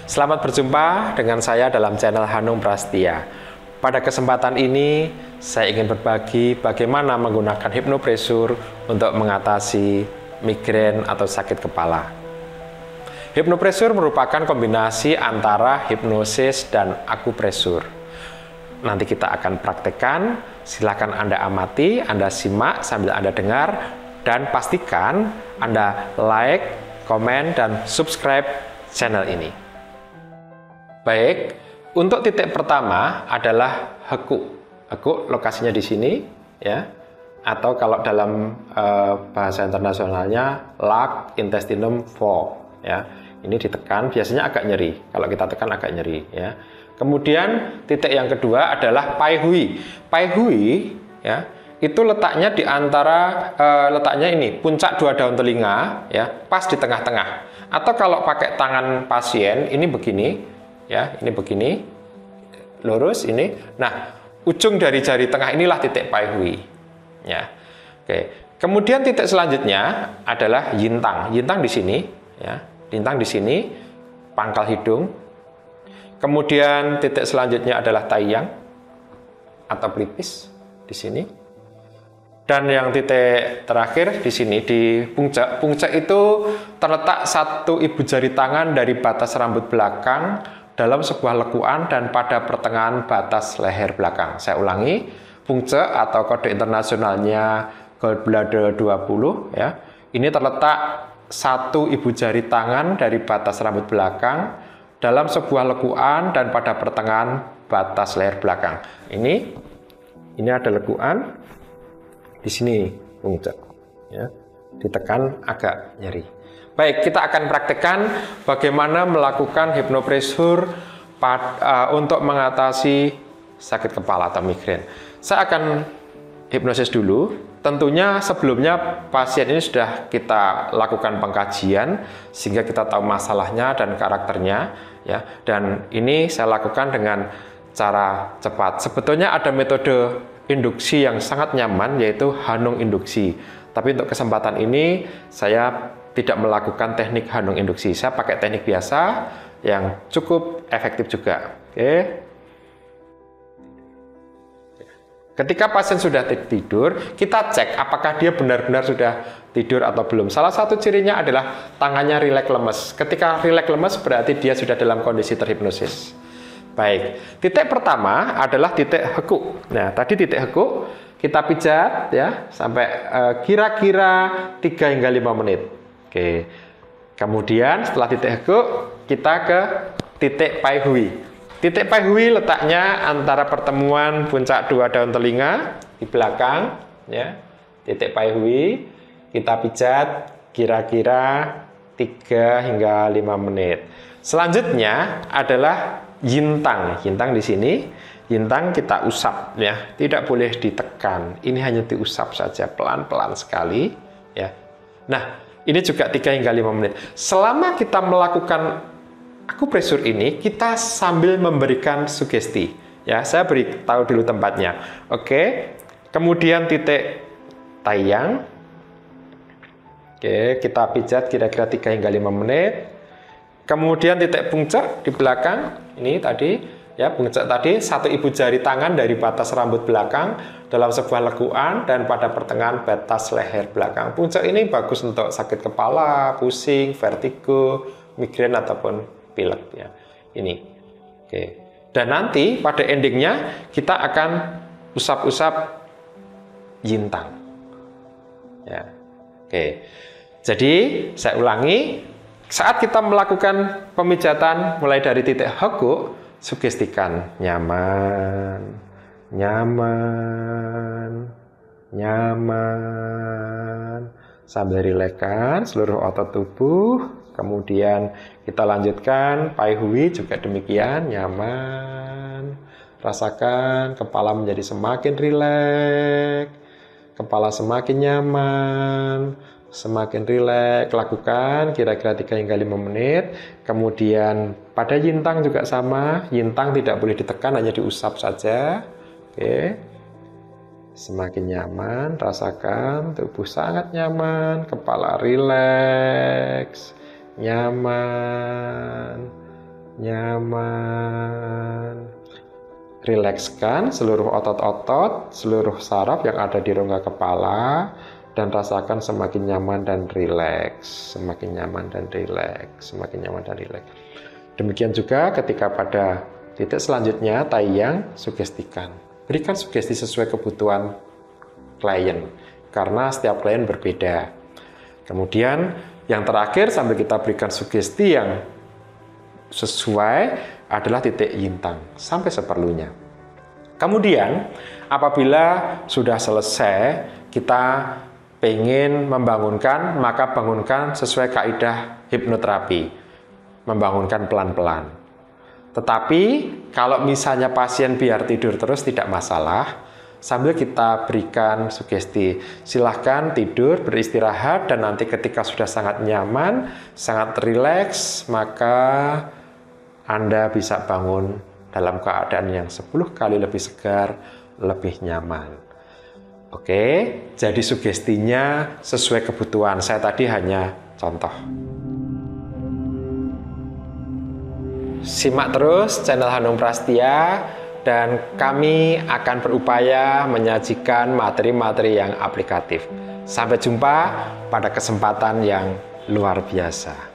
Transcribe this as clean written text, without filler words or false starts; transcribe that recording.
Selamat berjumpa dengan saya dalam channel Hanung Prastia. Pada kesempatan ini, saya ingin berbagi bagaimana menggunakan hipnopresur untuk mengatasi migrain atau sakit kepala. Hipnopresur merupakan kombinasi antara hipnosis dan akupresur. Nanti kita akan praktekkan, silakan Anda amati, Anda simak sambil Anda dengar, dan pastikan Anda like, komen, dan subscribe channel ini. Baik, untuk titik pertama adalah heku. Heku lokasinya di sini, ya. Atau kalau dalam bahasa internasionalnya lung intestinum 4, ya. Ini ditekan, biasanya agak nyeri. Kalau kita tekan agak nyeri, ya. Kemudian titik yang kedua adalah pai hui. Pai hui, ya, itu letaknya di antara letaknya ini puncak dua daun telinga, ya, pas di tengah-tengah. Atau kalau pakai tangan pasien ini begini, ya, ini begini, lurus ini. Nah, ujung dari jari tengah inilah titik pai hui, ya. Oke. Kemudian titik selanjutnya adalah yintang. Yintang di sini, ya. Yintang di sini, pangkal hidung. Kemudian titik selanjutnya adalah taiyang atau pelipis di sini. Dan yang titik terakhir di sini di puncak. Puncak itu terletak satu ibu jari tangan dari batas rambut belakang dalam sebuah lekuan dan pada pertengahan batas leher belakang. Saya ulangi, puncak atau kode internasionalnya gallbladder 20, ya. Ini terletak satu ibu jari tangan dari batas rambut belakang dalam sebuah lekuan dan pada pertengahan batas leher belakang. Ini ada lekuan, di sini puncak, ya. Ditekan agak nyeri. Baik, kita akan praktekkan bagaimana melakukan hipnopresur untuk mengatasi sakit kepala atau migrain. Saya akan hipnosis dulu. Tentunya sebelumnya pasien ini sudah kita lakukan pengkajian sehingga kita tahu masalahnya dan karakternya, ya. Dan ini saya lakukan dengan cara cepat. Sebetulnya ada metode induksi yang sangat nyaman, yaitu Hanung induksi. Tapi untuk kesempatan ini saya tidak melakukan teknik Hanung induksi. Saya pakai teknik biasa yang cukup efektif juga. Oke. Ketika pasien sudah tidur, kita cek apakah dia benar-benar sudah tidur atau belum. Salah satu cirinya adalah tangannya rileks lemes. Ketika rileks lemes berarti dia sudah dalam kondisi terhipnosis. Baik, titik pertama adalah titik heku. Nah, tadi titik heku kita pijat, ya, sampai kira-kira 3 hingga 5 menit. Oke. Kemudian setelah titik heku kita ke titik pai hui. Titik pai hui letaknya antara pertemuan puncak dua daun telinga di belakang, ya. Titik pai hui kita pijat kira-kira 3 hingga 5 menit. Selanjutnya adalah yintang. Yintang di sini. Yintang kita usap, ya. Tidak boleh ditekan. Ini hanya diusap saja pelan-pelan sekali, ya. Nah, ini juga 3 hingga 5 menit. Selama kita melakukan akupresur ini, kita sambil memberikan sugesti, ya. Saya beritahu dulu tempatnya. Oke. Kemudian titik taiyang. Oke, kita pijat kira-kira 3 hingga 5 menit. Kemudian titik puncak di belakang. Ini tadi, ya, puncak tadi satu ibu jari tangan dari batas rambut belakang dalam sebuah lekuan dan pada pertengahan batas leher belakang. Puncak ini bagus untuk sakit kepala, pusing, vertigo, migrain ataupun pilek, ya. Ini. Oke. Dan nanti pada endingnya kita akan usap-usap yintang. Ya. Oke. Jadi, saya ulangi, saat kita melakukan pemijatan mulai dari titik heku, sugestikan nyaman, nyaman, nyaman, sambil rilekskan seluruh otot tubuh. Kemudian kita lanjutkan pai hui juga demikian, nyaman. Rasakan kepala menjadi semakin rileks, kepala semakin nyaman, semakin rileks. Lakukan kira-kira 3 hingga 5 menit. Kemudian pada yintang juga sama, yintang tidak boleh ditekan, hanya diusap saja. Oke. Semakin nyaman, rasakan tubuh sangat nyaman, kepala rileks, nyaman, nyaman. Rilekskan seluruh otot-otot, seluruh saraf yang ada di rongga kepala, dan rasakan semakin nyaman dan rileks, semakin nyaman dan rileks, semakin nyaman dan rileks. Demikian juga ketika pada titik selanjutnya, Taiyang, sugestikan. Berikan sugesti sesuai kebutuhan klien, karena setiap klien berbeda. Kemudian yang terakhir sambil kita berikan sugesti yang sesuai adalah titik yintang sampai seperlunya. Kemudian apabila sudah selesai, kita pengen membangunkan, maka bangunkan sesuai kaidah hipnoterapi, membangunkan pelan-pelan. Tetapi kalau misalnya pasien biar tidur terus tidak masalah, sambil kita berikan sugesti, silahkan tidur, beristirahat, dan nanti ketika sudah sangat nyaman, sangat rileks, maka Anda bisa bangun dalam keadaan yang 10 kali lebih segar, lebih nyaman. Oke, jadi sugestinya sesuai kebutuhan. Saya tadi hanya contoh. Simak terus channel Hanung Prastia, dan kami akan berupaya menyajikan materi-materi yang aplikatif. Sampai jumpa pada kesempatan yang luar biasa.